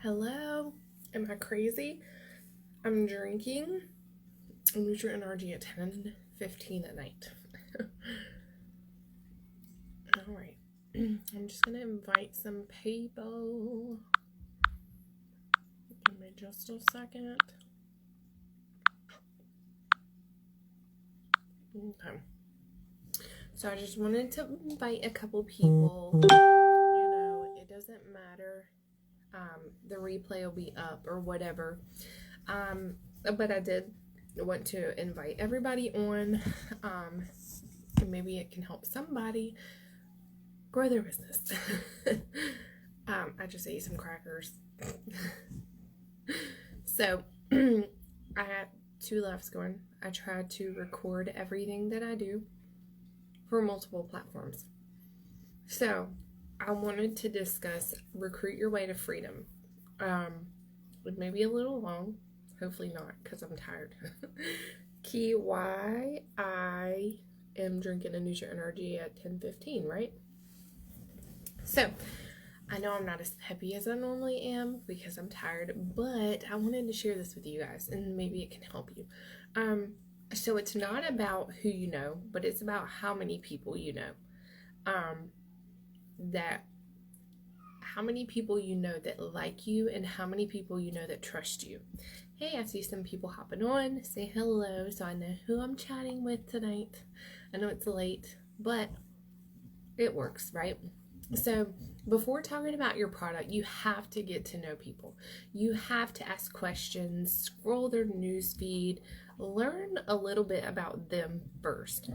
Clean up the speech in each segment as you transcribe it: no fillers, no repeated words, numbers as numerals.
Hello, am I crazy? I'm drinking Nutrient Energy at 10:15 at night. Alright, I'm just gonna invite some people. Give me just a second. Okay. So I just wanted to invite a couple people. It doesn't matter. The replay will be up or whatever. But I did want to invite everybody on. And maybe it can help somebody grow their business. I just ate some crackers. So I had 2 laughs going. I tried to record everything that I do for multiple platforms. So I wanted to discuss Recruit Your Way to Freedom. It may be a little long, hopefully not, because I'm tired. Key why I am drinking a Nutrient Energy at 10:15, right? So I know I'm not as peppy as I normally am because I'm tired, but I wanted to share this with you guys and maybe it can help you. So it's not about who you know, but it's about how many people you know. How many people you know that like you and how many people you know that trust you. Hey, I see some people hopping on. Say hello so I know who I'm chatting with tonight. I know it's late, but it works, right? So before talking about your product, you have to get to know people. You have to ask questions, scroll their news feed, learn a little bit about them first.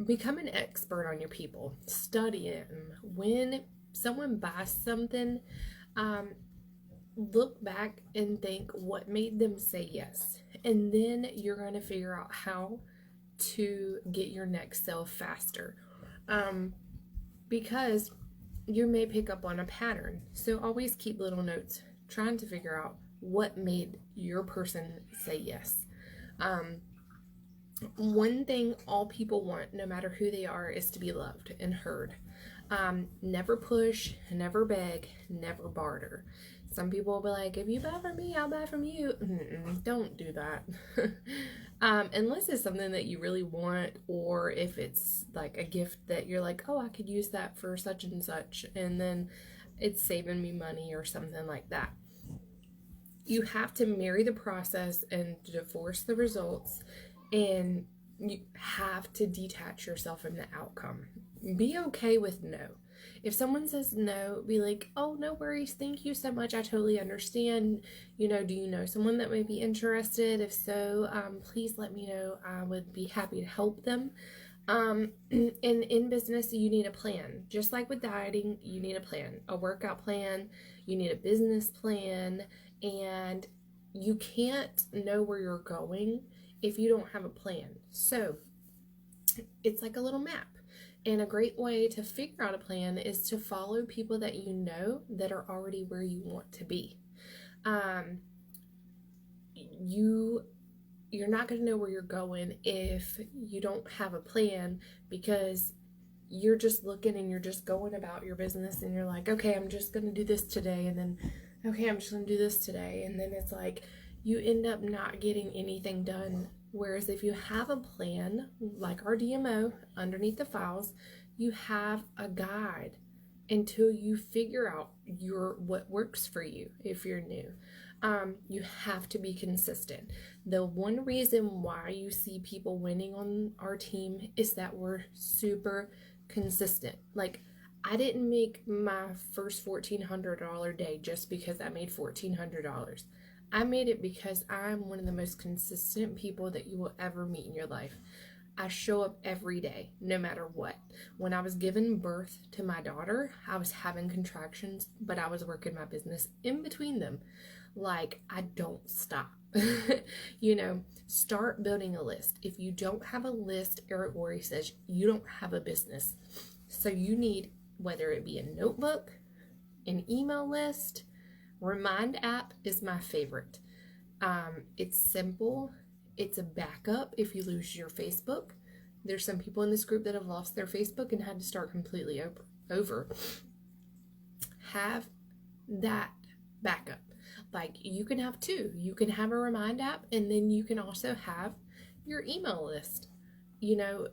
Become an expert on your people. Study them. When someone buys something, look back and think what made them say yes. And then you're going to figure out how to get your next sale faster. Because you may pick up on a pattern. So always keep little notes trying to figure out what made your person say yes. One thing all people want, no matter who they are, is to be loved and heard. Never push, never beg, never barter. Some people will be like, if you buy from me, I'll buy from you. Don't do that. Unless it's something that you really want, or if it's like a gift that you're like, oh, I could use that for such and such, and then it's saving me money or something like that. You have to marry the process and divorce the results, and you have to detach yourself from the outcome. Be okay with no. If someone says no, be like, oh, no worries, thank you so much, I totally understand. Do you know someone that may be interested? If so, please let me know. I would be happy to help them. And in business, you need a plan. Just like with dieting, you need a plan, a workout plan, you need a business plan, and you can't know where you're going if you don't have a plan. So it's like a little map. And a great way to figure out a plan is to follow people that you know that are already where you want to be. You're not going to know where you're going if you don't have a plan, because you're just looking and you're just going about your business and you're like, okay, I'm just going to do this today, and then okay, I'm just going to do this today, and then it's like you end up not getting anything done. Whereas if you have a plan, like our DMO, underneath the files, you have a guide until you figure out what works for you. If you're new, you have to be consistent. The one reason why you see people winning on our team is that we're super consistent. Like, I didn't make my first $1,400 day just because I made $1,400. I made it because I'm one of the most consistent people that you will ever meet in your life. I show up every day, no matter what. When I was giving birth to my daughter, I was having contractions, but I was working my business in between them. Like, I don't stop. Start building a list. If you don't have a list, Eric Worre says you don't have a business. So you need, whether it be a notebook, an email list. Remind app is my favorite. It's simple. It's a backup if you lose your Facebook. There's some people in this group that have lost their Facebook and had to start completely over. Have that backup. Like, you can have two. You can have a Remind app, and then you can also have your email list. You know,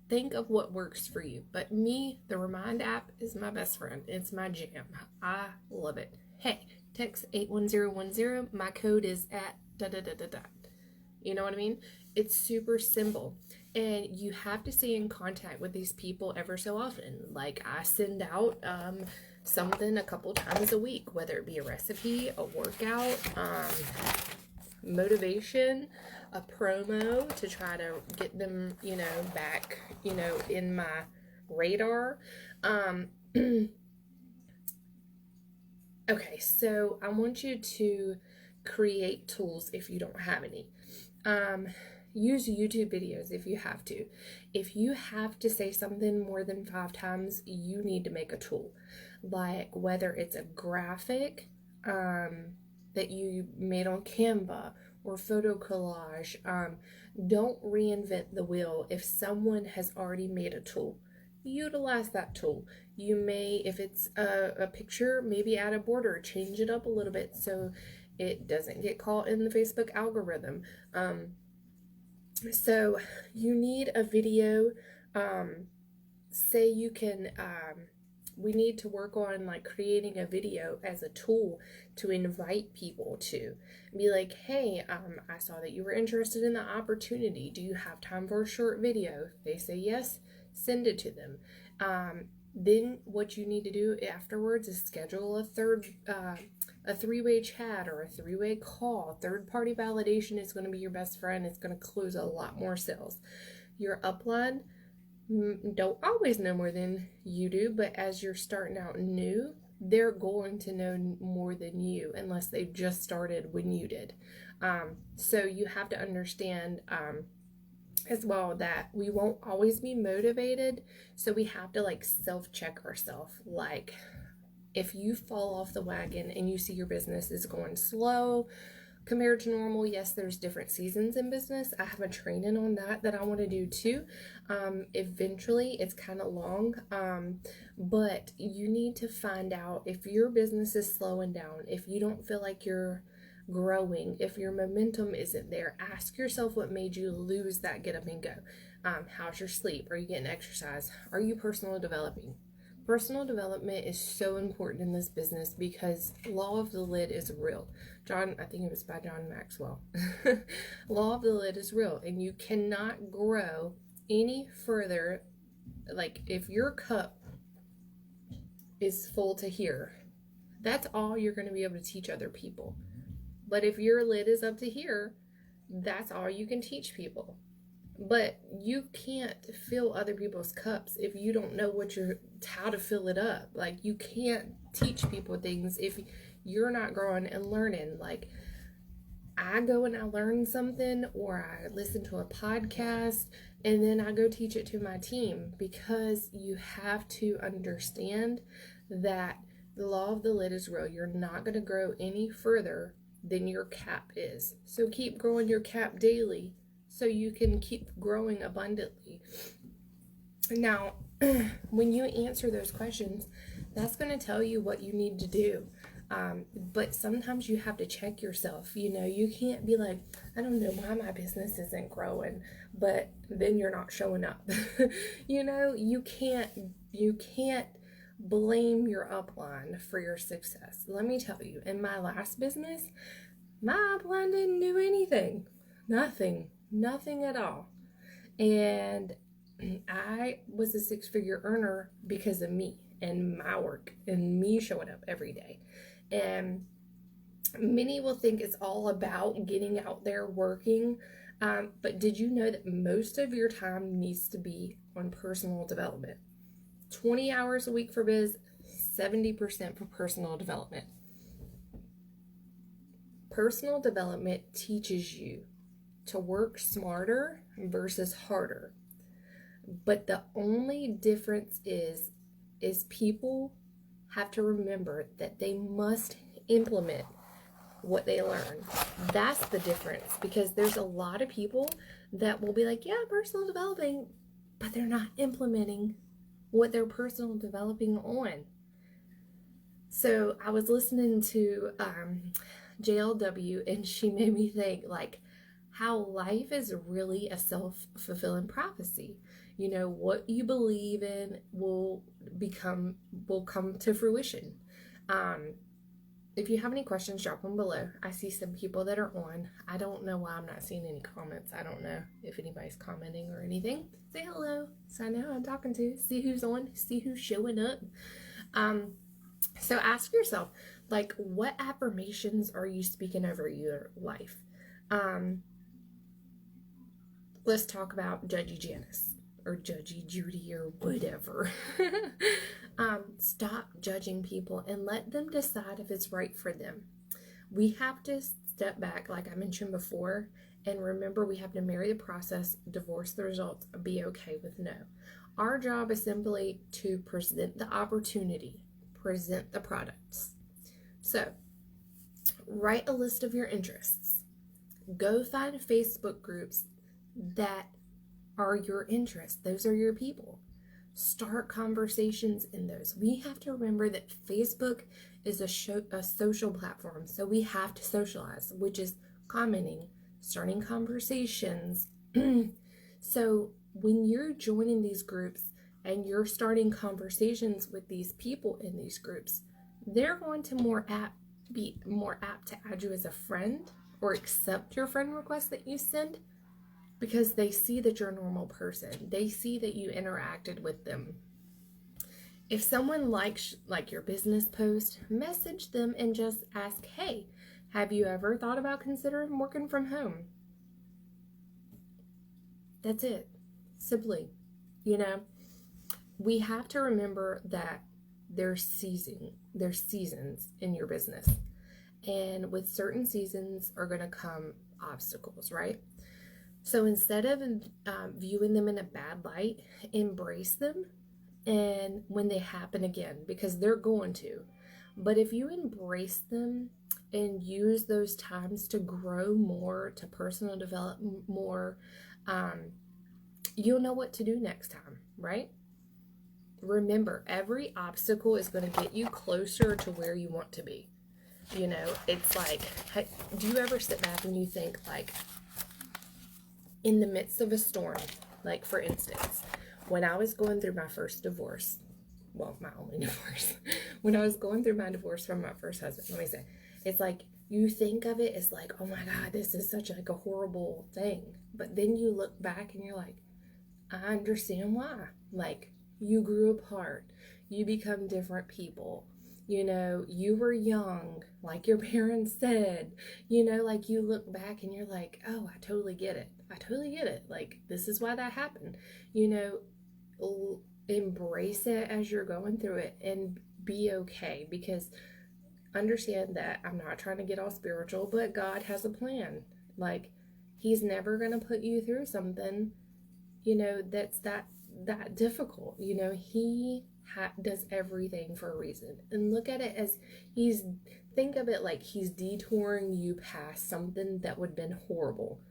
think of what works for you. But me, the Remind app is my best friend. It's my jam. I love it. Hey, text 81010. My code is at da da da da da. You know what I mean? It's super simple. And you have to stay in contact with these people ever so often. Like, I send out something a couple times a week, whether it be a recipe, a workout, motivation, a promo to try to get them, you know, back, you know, in my radar. Okay, so I want you to create tools if you don't have any. Use YouTube videos if you have to. If you have to say something more than 5 times, you need to make a tool. Like, whether it's a graphic that you made on Canva or photo collage, don't reinvent the wheel. If someone has already made a tool, utilize that tool. You may, if it's a picture, maybe add a border, change it up a little bit so it doesn't get caught in the Facebook algorithm. So you need a video. Say you can, we need to work on like creating a video as a tool to invite people to. Be like, hey, I saw that you were interested in the opportunity. Do you have time for a short video? If they say yes, send it to them. Then what you need to do afterwards is schedule a 3-way chat or a 3-way call. Third-party validation is going to be your best friend. It's going to close a lot more sales. Your upline don't always know more than you do, but as you're starting out new, they're going to know more than you unless they just started when you did. So you have to understand as well that we won't always be motivated, so we have to like self-check ourselves. Like, if you fall off the wagon and you see your business is going slow compared to normal, yes, there's different seasons in business. I have a training on that I want to do too. Eventually, it's kind of long, but you need to find out if your business is slowing down, if you don't feel like you're growing, if your momentum isn't there. Ask yourself what made you lose that get up and go. How's your sleep? Are you getting exercise? Are you personal developing? Personal development is so important in this business because law of the lid is real. I think it was by John Maxwell. Law of the lid is real, and you cannot grow any further. Like, if your cup is full to here, that's all you're going to be able to teach other people. But if your lid is up to here, that's all you can teach people. But you can't fill other people's cups if you don't know how to fill it up. Like, you can't teach people things if you're not growing and learning. Like, I go and I learn something, or I listen to a podcast, and then I go teach it to my team, because you have to understand that the law of the lid is real. You're not going to grow any further than your cap is. So keep growing your cap daily so you can keep growing abundantly. Now, when you answer those questions, that's going to tell you what you need to do. But sometimes you have to check yourself. You know, you can't be like, I don't know why my business isn't growing, but then you're not showing up. You know, you can't blame your upline for your success. Let me tell you, in my last business, my upline didn't do anything. Nothing at all. And I was a 6-figure earner because of me and my work and me showing up every day. And many will think it's all about getting out there working. But did you know that most of your time needs to be on personal development? 20 hours a week for biz, 70% for personal development. Personal development teaches you to work smarter versus harder. But the only difference is people have to remember that they must implement what they learn. That's the difference, because there's a lot of people that will be like, yeah, personal developing, but they're not implementing what they're personal developing on. So I was listening to JLW, and she made me think like how life is really a self-fulfilling prophecy. You know, what you believe in will come to fruition. Um, if you have any questions, drop them below. I see some people that are on. I don't know why I'm not seeing any comments. I don't know if anybody's commenting or anything. Say hello so I know who I'm talking to. See who's on, see who's showing up. So ask yourself, like, what affirmations are you speaking over your life? Let's talk about Judgy Janice or Judgy Judy or whatever. Stop judging people and let them decide if it's right for them. We have to step back, like I mentioned before, and remember we have to marry the process, divorce the results, be okay with no. Our job is simply to present the opportunity, present the products. So, write a list of your interests. Go find Facebook groups that are your interests. Those are your people. Start conversations in those. We have to remember that Facebook is a social platform, so we have to socialize, which is commenting, starting conversations. So when you're joining these groups and you're starting conversations with these people in these groups, they're going to be more apt to add you as a friend or accept your friend request that you send, because they see that you're a normal person. They see that you interacted with them. If someone likes like your business post, message them and just ask, hey, have you ever thought about considering working from home? That's it. Simply, you know, we have to remember that there's seasons in your business. And with certain seasons are going to come obstacles, right? So instead of viewing them in a bad light, embrace them, and when they happen again, because they're going to. But if you embrace them and use those times to grow more, to personal develop more, you'll know what to do next time, right? Remember, every obstacle is going to get you closer to where you want to be. You know, it's like, do you ever sit back and you think like, in the midst of a storm, like for instance, when I was going through my first divorce, well, my only divorce, when I was going through my divorce from my first husband, let me say, it's like you think of it as like, oh my God, this is such like a horrible thing. But then you look back and you're like, I understand why. Like, you grew apart, you become different people. You know, you were young, like your parents said. You know, like you look back and you're like, oh, I totally get it. I totally get it. Like, this is why that happened. You know, embrace it as you're going through it and be okay, because understand that I'm not trying to get all spiritual, but God has a plan. Like, He's never going to put you through something, you know, that's that difficult. You know, He does everything for a reason. And look at it as think of it like He's detouring you past something that would have been horrible.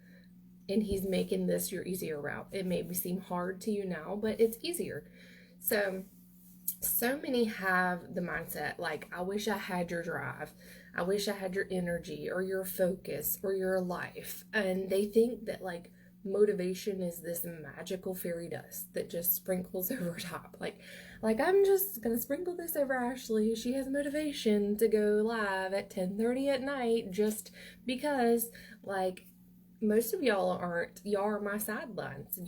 And He's making this your easier route. It may seem hard to you now, but it's easier. So many have the mindset like, I wish I had your drive. I wish I had your energy or your focus or your life. And they think that like motivation is this magical fairy dust that just sprinkles over top. Like I'm just gonna sprinkle this over Ashley. She has motivation to go live at 10:30 at night just because, like, most of y'all aren't. Y'all are my sidelines.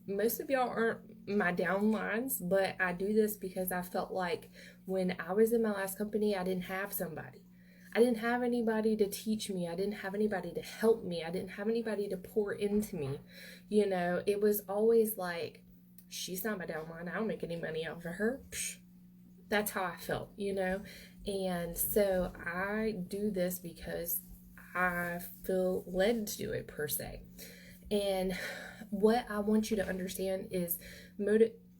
Most of y'all aren't my downlines, but I do this because I felt like when I was in my last company, I didn't have somebody. I didn't have anybody to teach me. I didn't have anybody to help me. I didn't have anybody to pour into me. You know, it was always like, she's not my downline. I don't make any money off of her. Psh, that's how I felt, you know? And so I do this because I feel led to do it, per se. And what I want you to understand is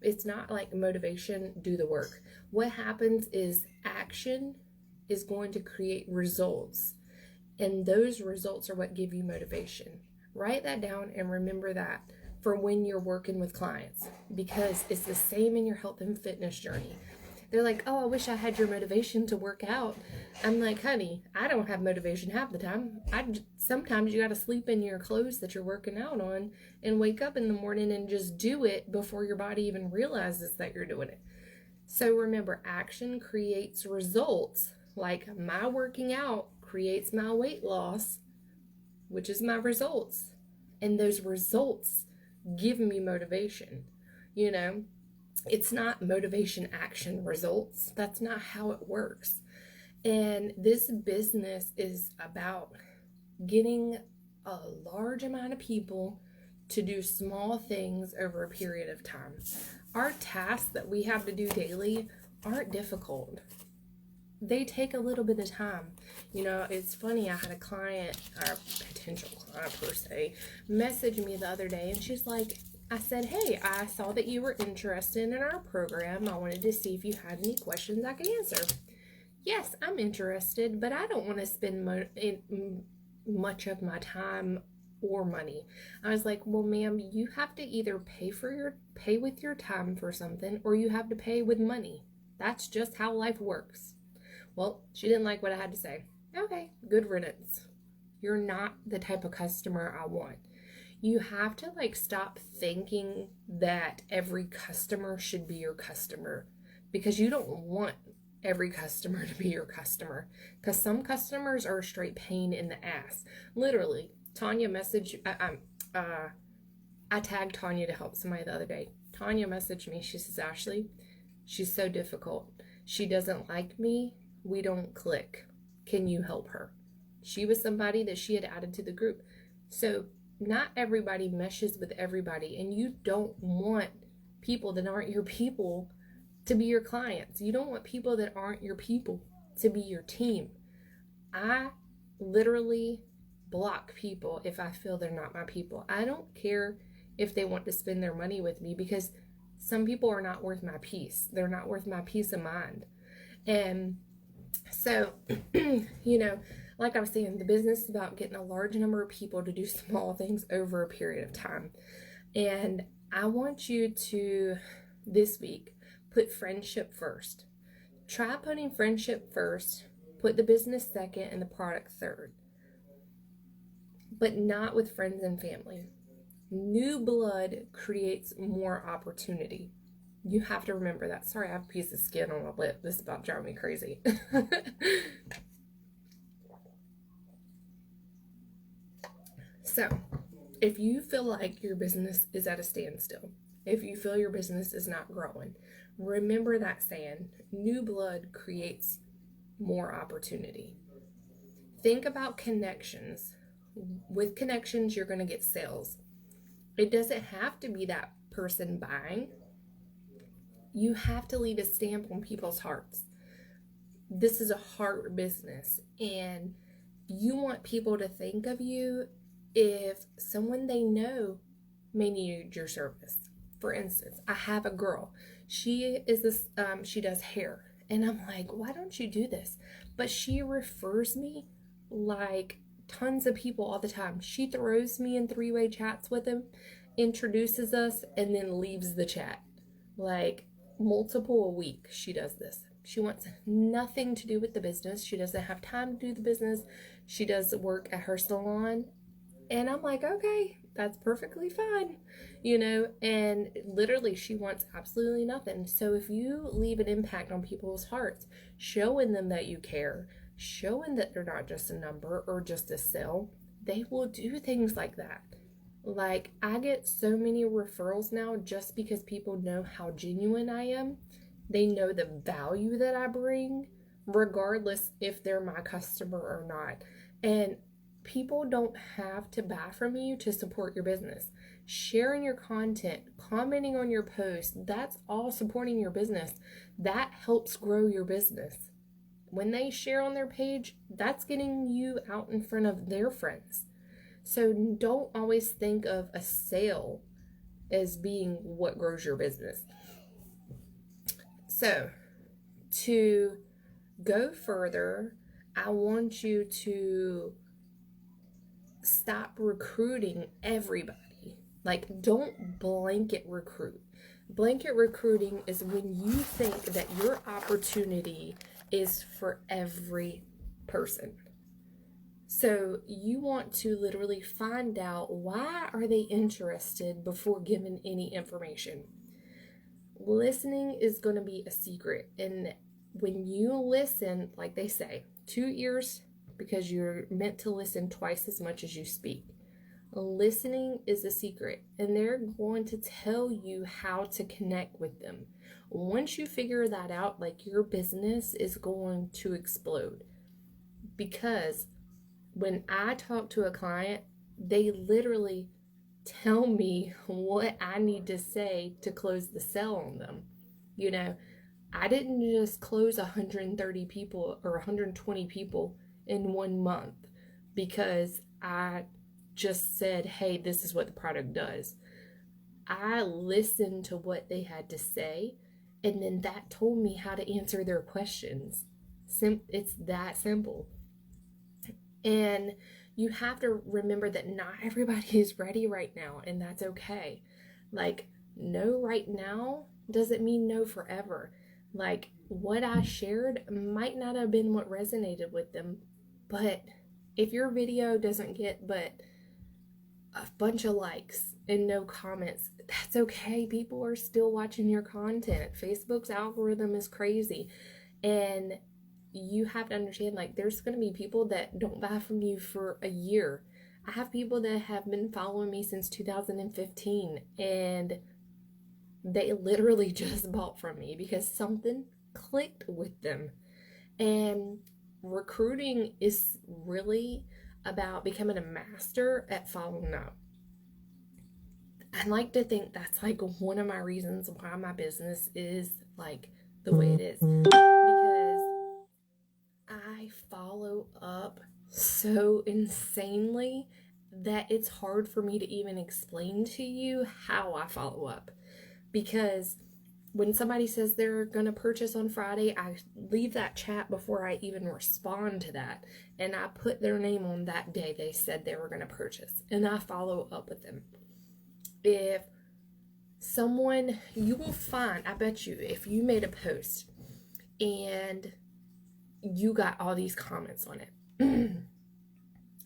it's not like motivation, do the work. What happens is action is going to create results, and those results are what give you motivation. Write that down and remember that for when you're working with clients, because it's the same in your health and fitness journey. They're like, oh, I wish I had your motivation to work out. I'm like, honey, I don't have motivation half the time. Sometimes you got to sleep in your clothes that you're working out on and wake up in the morning and just do it before your body even realizes that you're doing it. So remember, action creates results. Like my working out creates my weight loss, which is my results. And those results give me motivation. You know, it's not motivation, action, results. That's not how it works. And this business is about getting a large amount of people to do small things over a period of time. Our tasks that we have to do daily aren't difficult. They take a little bit of time. You know, it's funny, I had a client, or potential client per se, message me the other day, and she's like, I said, hey, I saw that you were interested in our program. I wanted to see if you had any questions I could answer. Yes, I'm interested, but I don't want to spend much of my time or money. I was like, well, ma'am, you have to either pay with your time for something, or you have to pay with money. That's just how life works. Well, she didn't like what I had to say. Okay, good riddance. You're not the type of customer I want. You have to stop thinking that every customer should be your customer, because you don't want every customer to be your customer, because some customers are a straight pain in the ass. Literally, Tanya messaged, I tagged Tanya to help somebody the other day. Tanya messaged me. She says, Ashley, she's so difficult. She doesn't like me. We don't click. Can you help her? She was somebody that she had added to the group. So not everybody meshes with everybody, and you don't want people that aren't your people to be your clients. You don't want people that aren't your people to be your team. I literally block people if I feel they're not my people. I don't care if they want to spend their money with me, because some people are not worth my peace. They're not worth my peace of mind. And so, you know, like I was saying, the business is about getting a large number of people to do small things over a period of time. And I want you to, this week, put friendship first. Try putting friendship first, put the business second, and the product third. But not with friends and family. New blood creates more opportunity. You have to remember that. Sorry, I have a piece of skin on my lip. This is about driving me crazy. So, if you feel like your business is at a standstill, if you feel your business is not growing, remember that saying, new blood creates more opportunity. Think about connections. With connections, you're going to get sales. It doesn't have to be that person buying. You have to leave a stamp on people's hearts. This is a heart business, and you want people to think of you if someone they know may need your service. For instance, I have a girl. She does hair, and I'm like, why don't you do this? But she refers me like tons of people all the time. She throws me in three-way chats with them, introduces us, and then leaves the chat. Like multiple a week, she does this. She wants nothing to do with the business. She doesn't have time to do the business. She does work at her salon. And I'm like, okay, that's perfectly fine, you know, and literally she wants absolutely nothing. So if you leave an impact on people's hearts, showing them that you care, showing that they're not just a number or just a sell, they will do things like that. Like, I get so many referrals now just because people know how genuine I am. They know the value that I bring, regardless if they're my customer or not. And people don't have to buy from you to support your business. Sharing your content, commenting on your posts, that's all supporting your business. That helps grow your business. When they share on their page, that's getting you out in front of their friends. So don't always think of a sale as being what grows your business. So to go further, I want you to stop recruiting everybody. Like, don't blanket recruit. Blanket recruiting is when you think that your opportunity is for every person. So you want to literally find out why are they interested before giving any information. Listening is going to be a secret. And when you listen, like they say, 2 ears, because you're meant to listen twice as much as you speak. Listening is a secret, and they're going to tell you how to connect with them. Once you figure that out, like, your business is going to explode. Because when I talk to a client, they literally tell me what I need to say to close the sale on them. You know, I didn't just close 130 people or 120 people in 1 month because I just said, hey, this is what the product does. I listened to what they had to say, and then that told me how to answer their questions. It's that simple. And you have to remember that not everybody is ready right now, and that's okay. Like, no right now doesn't mean no forever. Like, what I shared might not have been what resonated with them, but if your video doesn't get but a bunch of likes and no comments, that's okay. People are still watching your content. Facebook's algorithm is crazy. And you have to understand, like, there's going to be people that don't buy from you for a year. I have people that have been following me since 2015, and they literally just bought from me because something clicked with them. And recruiting is really about becoming a master at following up. I like to think that's like one of my reasons why my business is like the way it is, because I follow up so insanely that it's hard for me to even explain to you how I follow up. Because when somebody says they're going to purchase on Friday, I leave that chat before I even respond to that. And I put their name on that day they said they were going to purchase. And I follow up with them. If someone, you will find, I bet you, if you made a post and you got all these comments on it,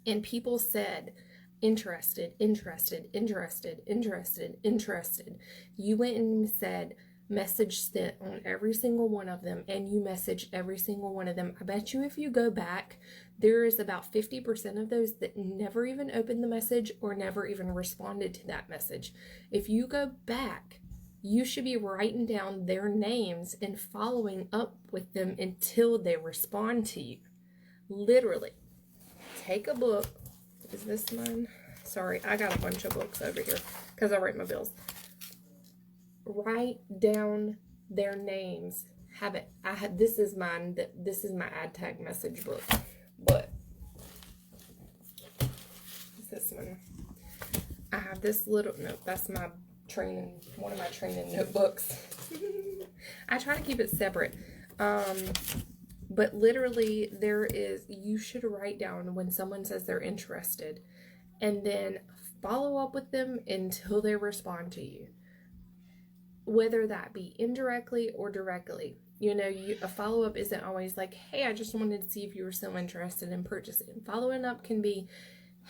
and people said, interested, interested, interested, interested, interested. You went and said, message sent on every single one of them, and you messaged every single one of them. I bet you if you go back, there is about 50% of those that never even opened the message or never even responded to that message. If you go back, you should be writing down their names and following up with them until they respond to you. Literally. Take a book. Is this mine? Sorry, I got a bunch of books over here because I write my bills. Write down their names. This is mine. This is my ad tag message book. But what's this one? I have this little note. That's my one of my training notebooks. I try to keep it separate. But literally you should write down when someone says they're interested, and then follow up with them until they respond to you. Whether that be indirectly or directly. You know, a follow-up isn't always like, hey, I just wanted to see if you were still interested in purchasing. Following up can be,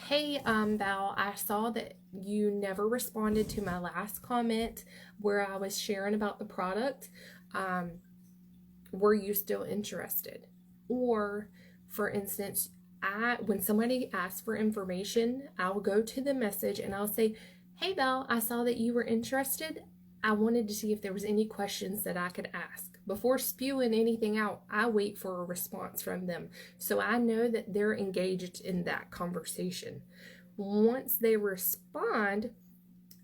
hey, Val, I saw that you never responded to my last comment where I was sharing about the product. Were you still interested? Or, for instance, when somebody asks for information, I'll go to the message and I'll say, hey, Val, I saw that you were interested. I wanted to see if there was any questions that I could ask. Before spewing anything out, I wait for a response from them, so I know that they're engaged in that conversation. Once they respond,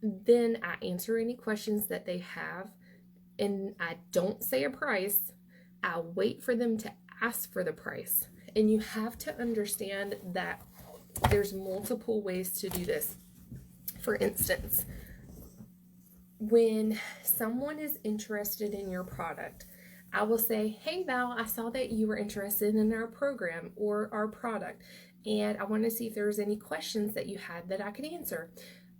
then I answer any questions that they have, and I don't say a price. I wait for them to ask for the price. And you have to understand that there's multiple ways to do this. For instance, when someone is interested in your product, I will say, hey, Val, I saw that you were interested in our program or our product, and I want to see if there was any questions that you had that I could answer.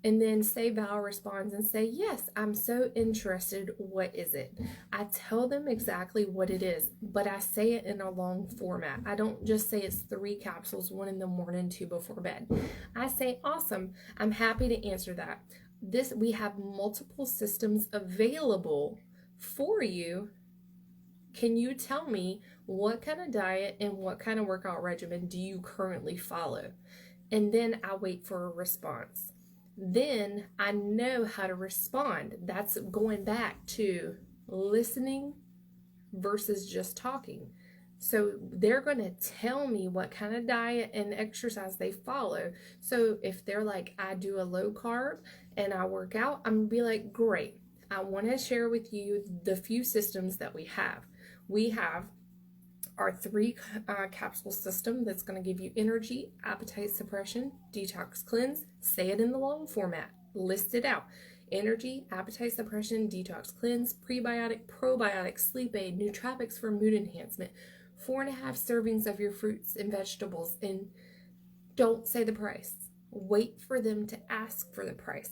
And then say Val responds and say, yes, I'm so interested. What is it? I tell them exactly what it is, but I say it in a long format. I don't just say it's 3 capsules, 1 in the morning, 2 before bed. I say, awesome. I'm happy to answer that. We have multiple systems available for you. Can you tell me what kind of diet and what kind of workout regimen do you currently follow? And then I wait for a response. Then I know how to respond. That's going back to listening versus just talking. So they're going to tell me what kind of diet and exercise they follow. So if they're like, I do a low carb and I work out, I'm going to be like, great. I want to share with you the few systems that we have. We have our 3 capsule system that's going to give you energy, appetite suppression, detox cleanse. Say it in the long format. List it out. Energy, appetite suppression, detox cleanse, prebiotic, probiotic, sleep aid, nootropics for mood enhancement, 4.5 servings of your fruits and vegetables. And don't say the price. Wait for them to ask for the price.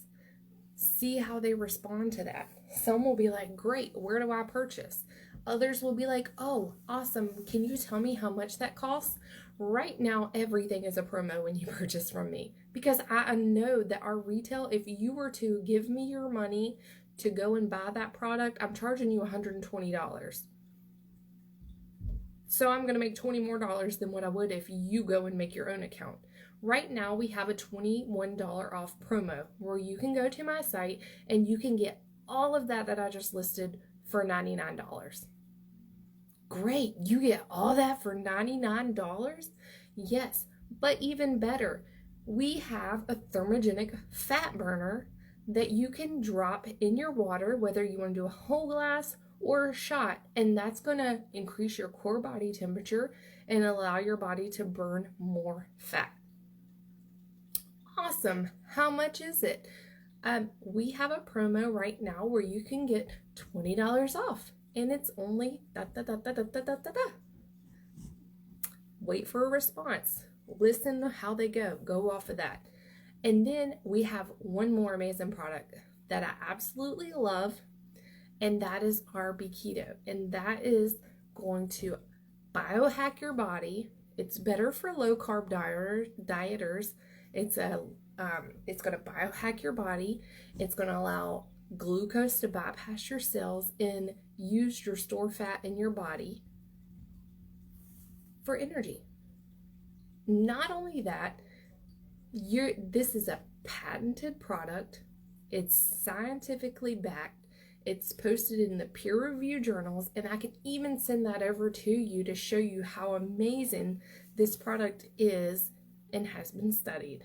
See how they respond to that. Some will be like, great, where do I purchase? Others will be like, oh, awesome. Can you tell me how much that costs? Right now, everything is a promo when you purchase from me, because I know that our retail, if you were to give me your money to go and buy that product, I'm charging you $120. So I'm going to make $20 more than what I would if you go and make your own account. Right now, we have a $21 off promo where you can go to my site and you can get all of that I just listed for $99. Great, you get all that for $99? Yes, but even better, we have a thermogenic fat burner that you can drop in your water, whether you want to do a whole glass or a shot, and that's going to increase your core body temperature and allow your body to burn more fat. Awesome. How much is it? We have a promo right now where you can get $20 off, and it's only Wait for a response. Listen to how they go. Go off of that. And then we have one more amazing product that I absolutely love, and that is our Keto. And that is going to biohack your body. It's better for low carb dieters. It's going to biohack your body. It's going to allow glucose to bypass your cells and use your stored fat in your body for energy. Not only that, this is a patented product. It's scientifically backed. It's posted in the peer-reviewed journals, and I can even send that over to you to show you how amazing this product is and has been studied.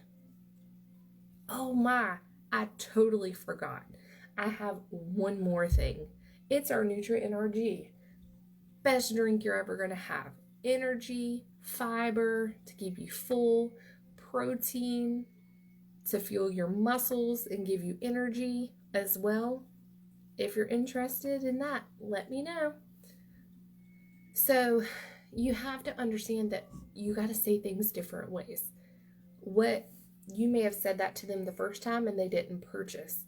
Oh my, I totally forgot. I have one more thing. It's our NutriNRG. Best drink you're ever going to have. Energy, fiber to keep you full, protein to fuel your muscles and give you energy as well. If you're interested in that, let me know. So you have to understand that you got to say things different ways. What you may have said that to them the first time and they didn't purchase,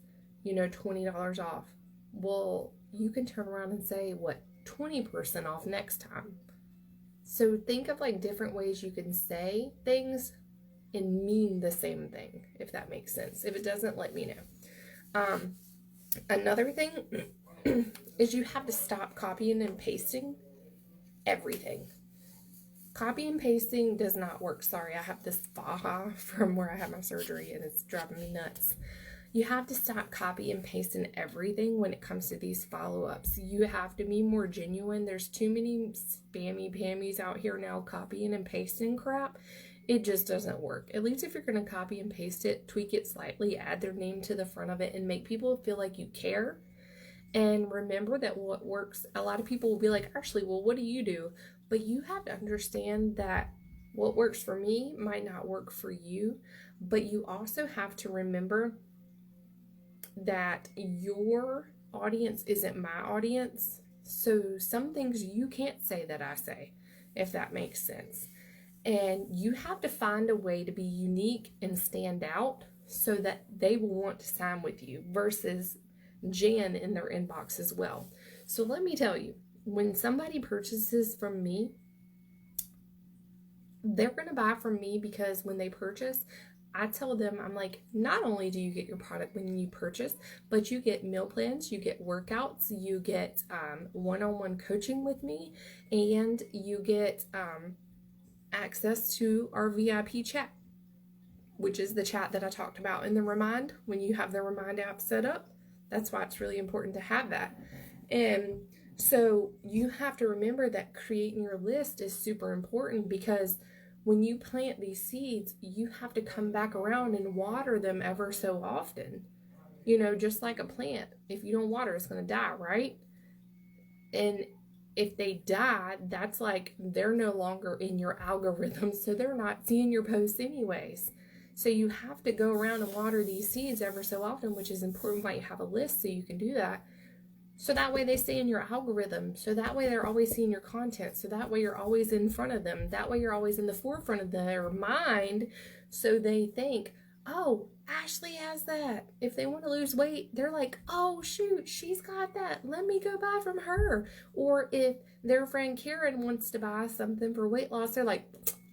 $20 off. Well, you can turn around and say, 20% off next time. So think of different ways you can say things and mean the same thing, if that makes sense. If it doesn't, let me know. Another thing is you have to stop copying and pasting everything. Copy and pasting does not work. Sorry, I have this faja from where I had my surgery and it's driving me nuts. You have to stop copy and pasting everything when it comes to these follow-ups. You have to be more genuine. There's too many spammy pammies out here now copying and pasting crap. It just doesn't work. At least if you're going to copy and paste it, tweak it slightly, add their name to the front of it, and make people feel like you care. And remember that what works, a lot of people will be like, Ashley, well, what do you do? But you have to understand that what works for me might not work for you. But you also have to remember that your audience isn't my audience. So some things you can't say that I say, if that makes sense. And you have to find a way to be unique and stand out so that they will want to sign with you versus Jan in their inbox as well. So let me tell you, when somebody purchases from me, they're going to buy from me because when they purchase, I tell them, I'm like, not only do you get your product when you purchase, but you get meal plans, you get workouts, you get one-on-one coaching with me, and you get access to our VIP chat, which is the chat that I talked about in the Remind. When you have the Remind app set up, that's why it's really important to have that. And so you have to remember that creating your list is super important, because when you plant these seeds, you have to come back around and water them ever so often. You know, just like a plant. If you don't water, it's going to die, right? And if they die, that's like they're no longer in your algorithm, so they're not seeing your posts anyways. So you have to go around and water these seeds ever so often, which is important why you have a list so you can do that. So that way they stay in your algorithm. So that way they're always seeing your content. So that way you're always in front of them. That way you're always in the forefront of their mind. So they think, oh, Ashley has that. If they want to lose weight, they're like, oh, shoot, she's got that. Let me go buy from her. Or if their friend Karen wants to buy something for weight loss, they're like,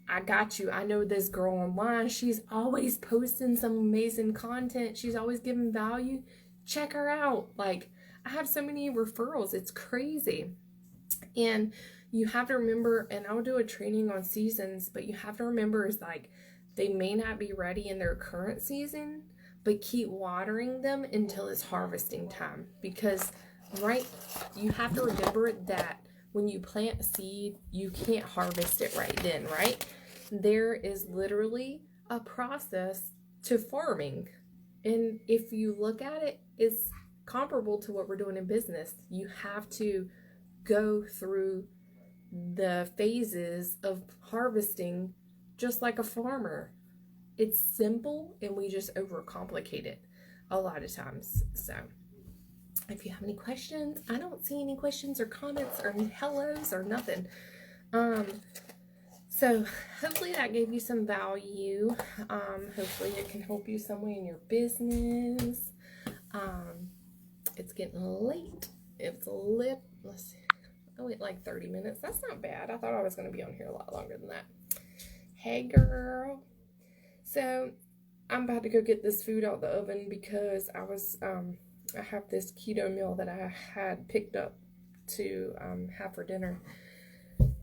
I got you. I know this girl online. She's always posting some amazing content. She's always giving value. Check her out. Like, I have so many referrals. It's crazy. And you have to remember, and I'll do a training on seasons, but you have to remember is like, they may not be ready in their current season, but keep watering them until it's harvesting time. Because, right, you have to remember that when you plant a seed, you can't harvest it right then, right? There is literally a process to farming. And if you look at it, it's comparable to what we're doing in business. You have to go through the phases of harvesting just like a farmer. It's simple and we just overcomplicate it a lot of times. So if you have any questions, I don't see any questions or comments or hellos or nothing. So hopefully that gave you some value. Hopefully it can help you some way in your business. It's getting late. It's lit. Let's see. I wait like 30 minutes. That's not bad. I thought I was going to be on here a lot longer than that. Hey, girl. So I'm about to go get this food out the oven because I have this keto meal that I had picked up to have for dinner.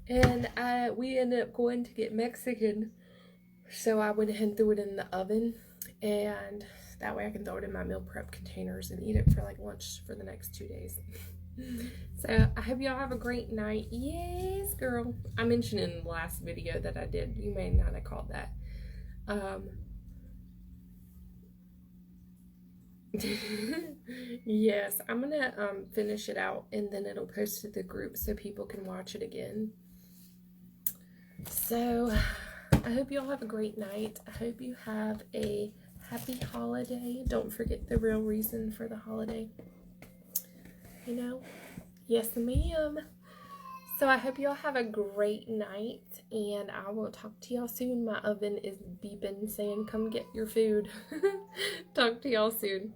And we ended up going to get Mexican. So I went ahead and threw it in the oven, and that way I can throw it in my meal prep containers and eat it for like lunch for the next 2 days. So I hope y'all have a great night. Yes, girl. I mentioned in the last video that I did. You may not have caught that. Yes, I'm gonna finish it out and then it'll post to the group so people can watch it again. So I hope you all have a great night. I hope you have a happy holiday. Don't forget the real reason for the holiday. You know? Yes, ma'am. So I hope you all have a great night, and I will talk to y'all soon. My oven is beeping saying come get your food. Talk to y'all soon.